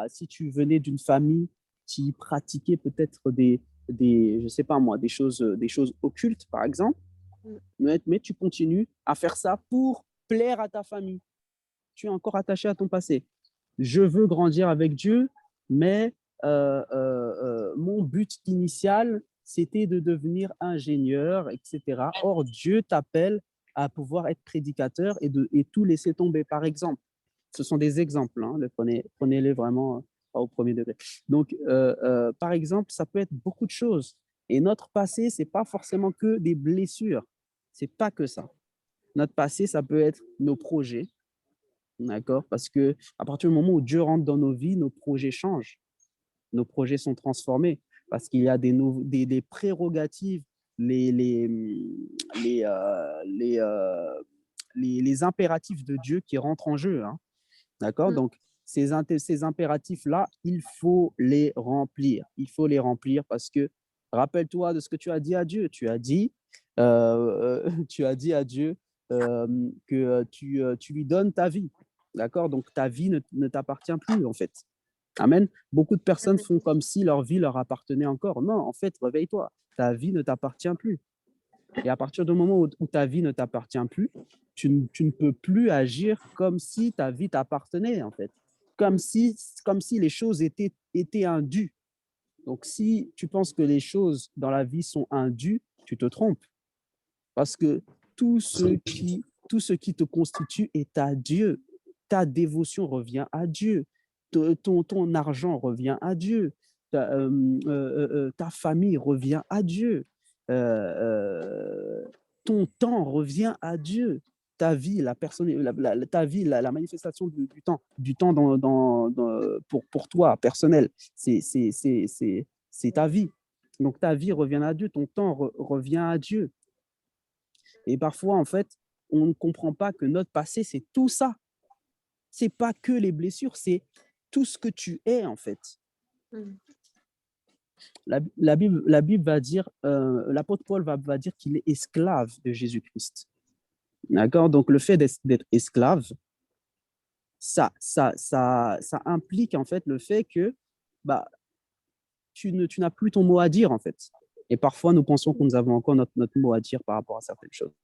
si tu venais d'une famille qui pratiquait peut-être je sais pas moi, des choses occultes, par exemple, mais tu continues à faire ça pour plaire à ta famille. tu es encore attaché à ton passé. Je veux grandir avec Dieu, mais mon but initial, c'était de devenir ingénieur, etc. Or, Dieu t'appelle à pouvoir être prédicateur et tout laisser tomber, par exemple. Ce sont des exemples, hein, prenez-les vraiment pas au premier degré. Donc, par exemple, ça peut être beaucoup de choses. Et notre passé, ce n'est pas forcément que des blessures. Ce n'est pas que ça. Notre passé, ça peut être nos projets, d'accord? Parce que à partir du moment où Dieu rentre dans nos vies, nos projets changent. Nos projets sont transformés parce qu'il y a des prérogatives, les impératifs de Dieu qui rentrent en jeu, hein, d'accord? Donc, ces impératifs-là, il faut les remplir. Il faut les remplir parce que, rappelle-toi de ce que tu as dit à Dieu. Tu as dit à Dieu que tu lui donnes ta vie, d'accord? Donc, ta vie ne t'appartient plus, en fait. Amen. Beaucoup de personnes font comme si leur vie leur appartenait encore. Non, en fait, réveille-toi. Ta vie ne t'appartient plus. Et à partir du moment où ta vie ne t'appartient plus, tu ne peux plus agir comme si ta vie t'appartenait, en fait. Comme si les choses étaient indues. Donc, si tu penses que les choses dans la vie sont indues, tu te trompes. Parce que tout ce qui te constitue est à Dieu. Ta dévotion revient à Dieu. Ton argent revient à Dieu. Ta famille revient à Dieu. Ton temps revient à Dieu. Ta vie, ta vie, la manifestation du temps pour toi, personnel, c'est ta vie. Donc, ta vie revient à Dieu, ton temps revient à Dieu. Et parfois, en fait, on ne comprend pas que notre passé, c'est tout ça. Ce n'est pas que les blessures, c'est tout ce que tu es, en fait. La Bible va dire, l'apôtre Paul va dire qu'il est esclave de Jésus-Christ. D'accord? Donc, le fait d'être esclave, ça implique, en fait, le fait que tu n'as plus ton mot à dire, en fait. Et parfois, nous pensons que nous avons encore notre mot à dire par rapport à certaines choses.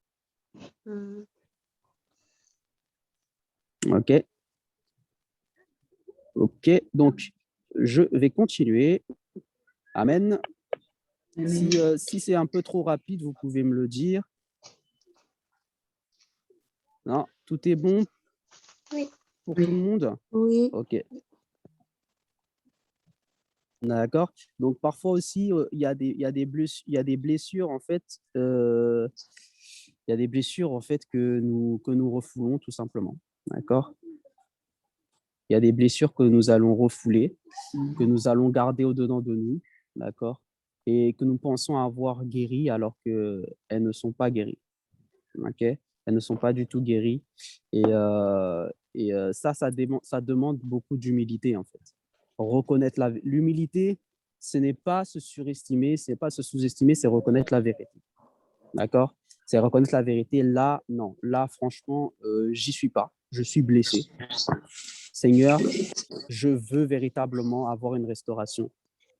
OK, donc je vais continuer. Amen. Si c'est un peu trop rapide, vous pouvez me le dire. Non, tout est bon pour tout le monde? Oui. OK. D'accord. Donc, parfois aussi, il y a des blessures, en fait. Il y a des blessures, en fait, que nous refoulons, tout simplement. D'accord. Il y a des blessures que nous allons refouler, que nous allons garder au-dedans de nous, d'accord, et que nous pensons avoir guéries alors qu'elles ne sont pas guéries. Ok. Elles ne sont pas du tout guéries. Et ça demande beaucoup d'humilité, en fait. Reconnaître l'humilité, ce n'est pas se surestimer, ce n'est pas se sous-estimer, c'est reconnaître la vérité. D'accord? C'est reconnaître la vérité. Là, non. Là, franchement, j'y suis pas. Je suis blessé. Seigneur, je veux véritablement avoir une restauration.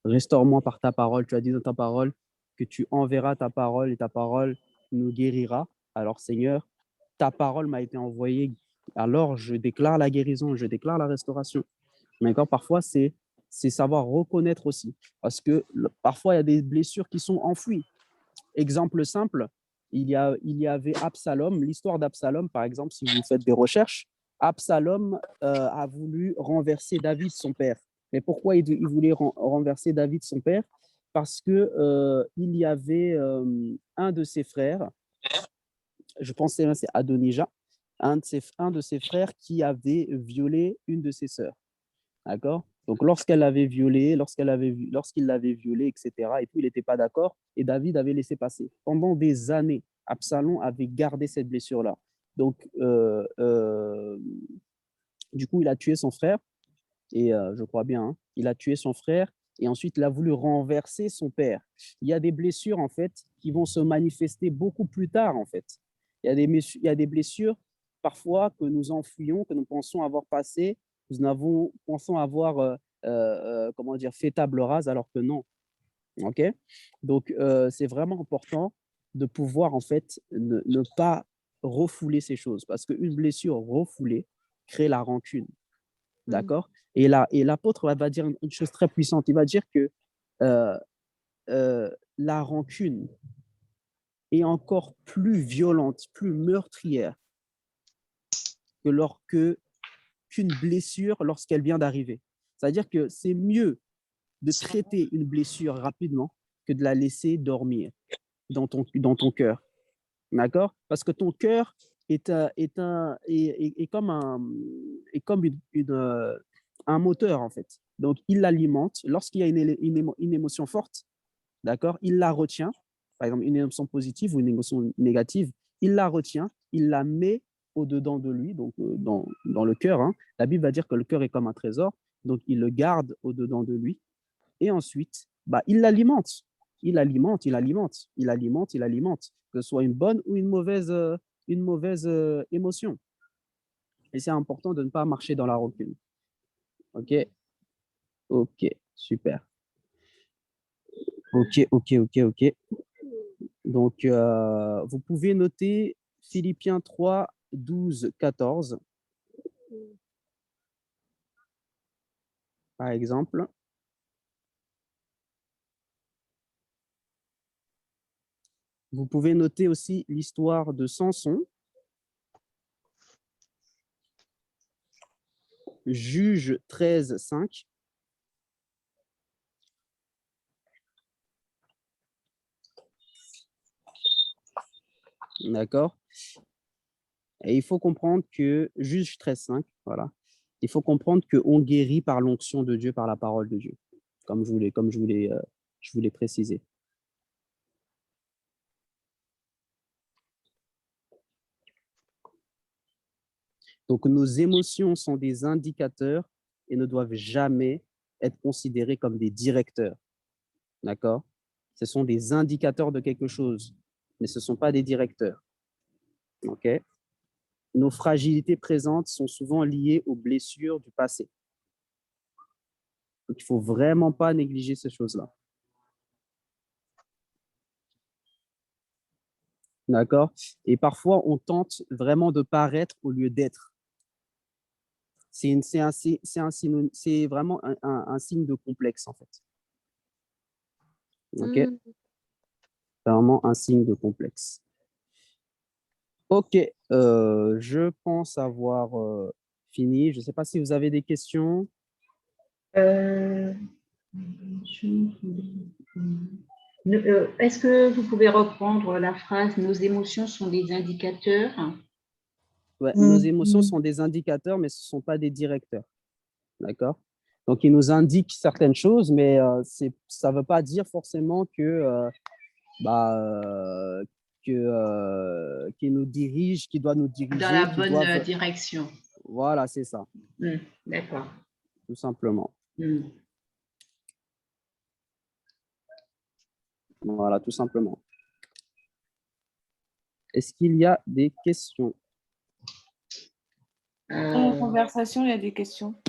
Restaure-moi par ta parole. Tu as dit dans ta parole que tu enverras ta parole et ta parole nous guérira. Alors, Seigneur, ta parole m'a été envoyée. Alors, je déclare la guérison, je déclare la restauration. D'accord? Parfois, c'est savoir reconnaître aussi. Parce que parfois, il y a des blessures qui sont enfouies. Exemple simple, il y avait Absalom, l'histoire d'Absalom, par exemple, si vous faites des recherches, Absalom a voulu renverser David, son père. Mais pourquoi il voulait renverser David, son père? Parce que il y avait un de ses frères, je pense que c'est Adonijah, un de ses frères qui avait violé une de ses sœurs. D'accord? Donc, lorsqu'il l'avait violé, etc., et puis il n'était pas d'accord, et David avait laissé passer. Pendant des années, Absalom avait gardé cette blessure-là. Donc, du coup, il a tué son frère, et je crois bien, hein, il a tué son frère, et ensuite, il a voulu renverser son père. Il y a des blessures, en fait, qui vont se manifester beaucoup plus tard, en fait. Il y a des blessures, parfois, que nous enfuyons, que nous pensons avoir passées, pensons avoir comment dire, fait table rase, alors que non. OK? Donc, c'est vraiment important de pouvoir, en fait, ne pas refouler ces choses. Parce qu'une blessure refoulée, crée la rancune. Mm. D'accord? Et l'apôtre va dire une chose très puissante. Il va dire que euh, la rancune est encore plus violente, plus meurtrière qu'une blessure lorsqu'elle vient d'arriver. C'est-à-dire que c'est mieux de traiter une blessure rapidement que de la laisser dormir dans ton cœur. D'accord? Parce que ton cœur est comme un moteur, en fait. Donc, il l'alimente. Lorsqu'il y a une émotion forte, d'accord, il la retient. Par exemple, une émotion positive ou une émotion négative, il la retient, il la met au-dedans de lui, donc dans le cœur. Hein. La Bible va dire que le cœur est comme un trésor, donc il le garde au-dedans de lui. Et ensuite, il l'alimente. Il alimente, il alimente, il alimente, il alimente, que ce soit une bonne ou une mauvaise émotion. Et c'est important de ne pas marcher dans la rancune. OK? OK, super. OK. Donc, vous pouvez noter Philippiens 3, 12, 14, par exemple. Vous pouvez noter aussi l'histoire de Samson. Juge 13, 5. D'accord? Et il faut comprendre que, Juge 13, 5, voilà. Il faut comprendre qu'on guérit par l'onction de Dieu, par la parole de Dieu, comme je voulais préciser. Donc, nos émotions sont des indicateurs et ne doivent jamais être considérées comme des directeurs. D'accord? Ce sont des indicateurs de quelque chose, mais ce ne sont pas des directeurs. OK? Nos fragilités présentes sont souvent liées aux blessures du passé. Donc, il ne faut vraiment pas négliger ces choses-là. D'accord? Et parfois, on tente vraiment de paraître au lieu d'être. C'est vraiment un signe de complexe, en fait. OK? C'est vraiment un signe de complexe. OK, je pense avoir fini. Je ne sais pas si vous avez des questions. Est-ce que vous pouvez reprendre la phrase « Nos émotions sont des indicateurs » ? Ouais, nos émotions sont des indicateurs, mais ce ne sont pas des directeurs. D'accord? Donc, ils nous indiquent certaines choses, mais ça ne veut pas dire forcément qu'il nous dirige, qu'il doit nous diriger. Dans la bonne direction. Voilà, c'est ça. D'accord. Tout simplement. Voilà, tout simplement. Est-ce qu'il y a des questions? Dans la conversation, il y a des questions.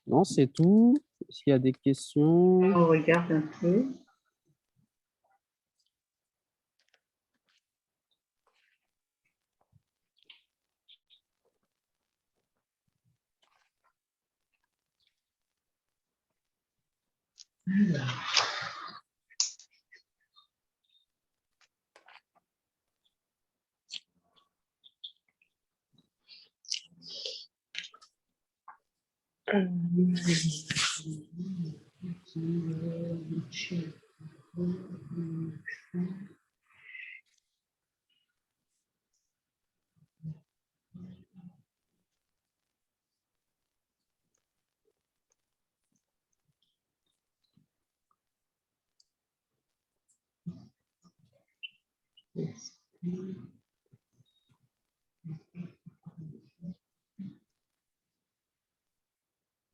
Non, c'est tout. Est-ce qu'il y a des questions? On regarde un peu.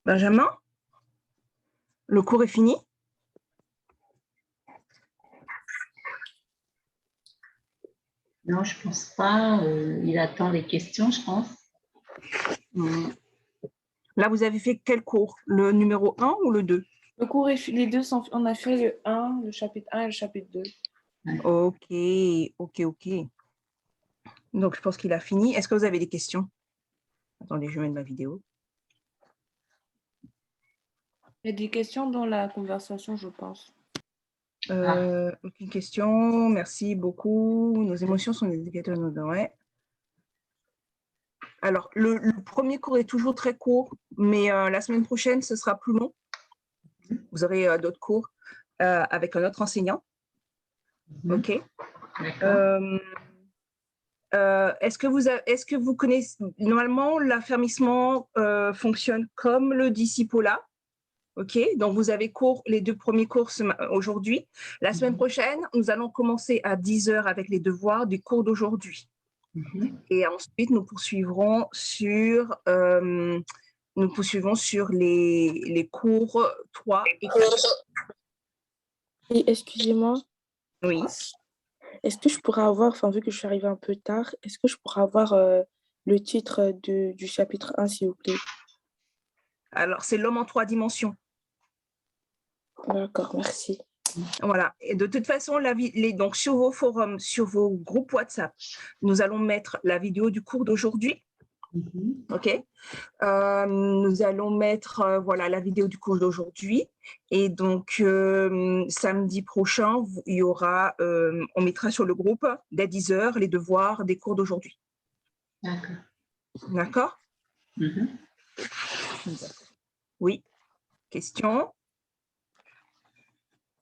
Benjamin, le cours est fini? Non, je ne pense pas. Il attend les questions, je pense. Là, vous avez fait quel cours? Le numéro 1 ou le 2? Le cours est les deux sont, on a fait le 1, le chapitre 1 et le chapitre 2. Ok. Donc, je pense qu'il a fini. Est-ce que vous avez des questions? Attendez, je vais mettre ma vidéo. Il y a des questions dans la conversation, je pense. Aucune question. Merci beaucoup. Nos émotions sont des indicateurs de nos... Ouais. Alors, le premier cours est toujours très court, mais la semaine prochaine, ce sera plus long. Vous aurez d'autres cours avec un autre enseignant. OK. Est-ce que vous connaissez, normalement, l'affermissement fonctionne comme le discipola. OK, donc vous avez cours, les 2 premiers cours aujourd'hui. La semaine prochaine, nous allons commencer à 10h avec les devoirs du cours d'aujourd'hui. Et ensuite, nous poursuivrons sur les cours 3 et 4. Et excusez-moi, Oui. est-ce que je pourrais avoir, enfin vu que je suis arrivée un peu tard, est-ce que je pourrais avoir le titre du chapitre 1, s'il vous plaît? Alors, c'est l'homme en 3 dimensions. D'accord, merci. Voilà. Et de toute façon, donc sur vos forums, sur vos groupes WhatsApp, nous allons mettre la vidéo du cours d'aujourd'hui. OK. Nous allons mettre voilà, la vidéo du cours d'aujourd'hui. Et donc, samedi prochain, il y aura, on mettra sur le groupe dès 10h les devoirs des cours d'aujourd'hui. D'accord. Oui. Question?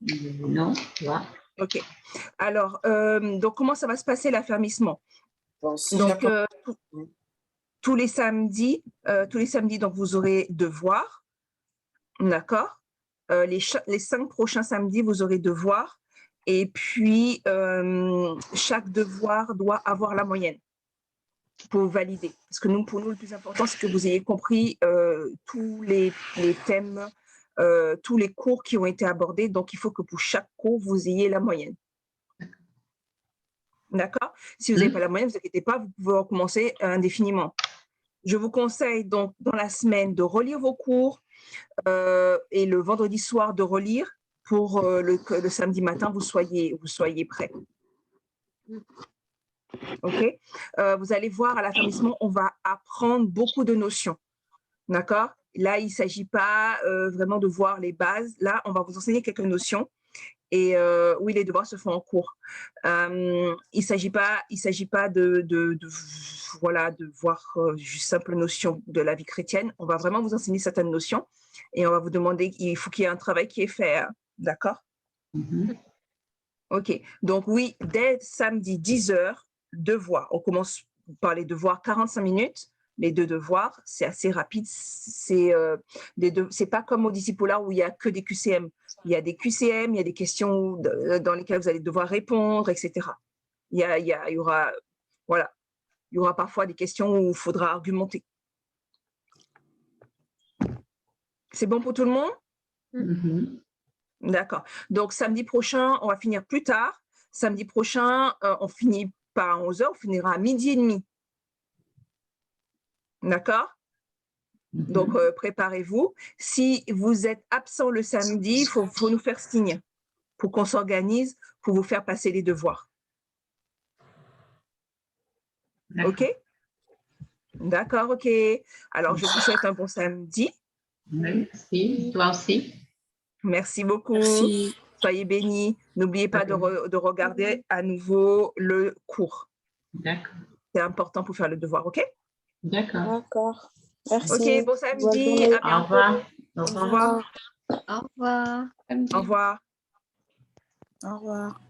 Non, voilà. OK. Alors, donc, comment ça va se passer l'affermissement? Donc, tous les samedis, donc, vous aurez devoirs. D'accord. Les 5 prochains samedis, vous aurez devoirs. Et puis, chaque devoir doit avoir la moyenne pour valider. Parce que pour nous, le plus important, c'est que vous ayez compris tous les thèmes, tous les cours qui ont été abordés. Donc, il faut que pour chaque cours, vous ayez la moyenne. D'accord? Si vous n'avez pas la moyenne, ne vous inquiétez pas, vous pouvez recommencer indéfiniment. Je vous conseille donc dans la semaine de relire vos cours et le vendredi soir de relire pour le samedi matin, vous soyez prêts. OK? Vous allez voir à l'affermissement, on va apprendre beaucoup de notions. D'accord? Là, il ne s'agit pas vraiment de voir les bases. Là, on va vous enseigner quelques notions. Et oui, les devoirs se font en cours. Il ne s'agit pas de voir juste simple notion de la vie chrétienne. On va vraiment vous enseigner certaines notions et on va vous demander, il faut qu'il y ait un travail qui est fait. Hein. D'accord? OK. Donc oui, dès samedi 10h, devoirs. On commence par les devoirs 45 minutes. Les 2 devoirs, c'est assez rapide. C'est pas comme au discipola où il n'y a que des QCM. Il y a des QCM, il y a des questions dans lesquelles vous allez devoir répondre, etc. Il y aura parfois des questions où il faudra argumenter. C'est bon pour tout le monde? D'accord. Donc, samedi prochain, on va finir plus tard. Samedi prochain, on finit pas à 11h, on finira à 12h30. D'accord? Donc, préparez-vous. Si vous êtes absent le samedi, il faut nous faire signe pour qu'on s'organise pour vous faire passer les devoirs. OK? D'accord, OK. Alors, je vous souhaite un bon samedi. Merci, toi aussi. Merci beaucoup. Merci. Soyez bénis. N'oubliez pas de regarder à nouveau le cours. D'accord. C'est important pour faire le devoir, OK? D'accord. D'accord. Merci. OK, bon samedi. À bientôt. Au revoir. Au revoir. Au revoir. Au revoir. Au revoir.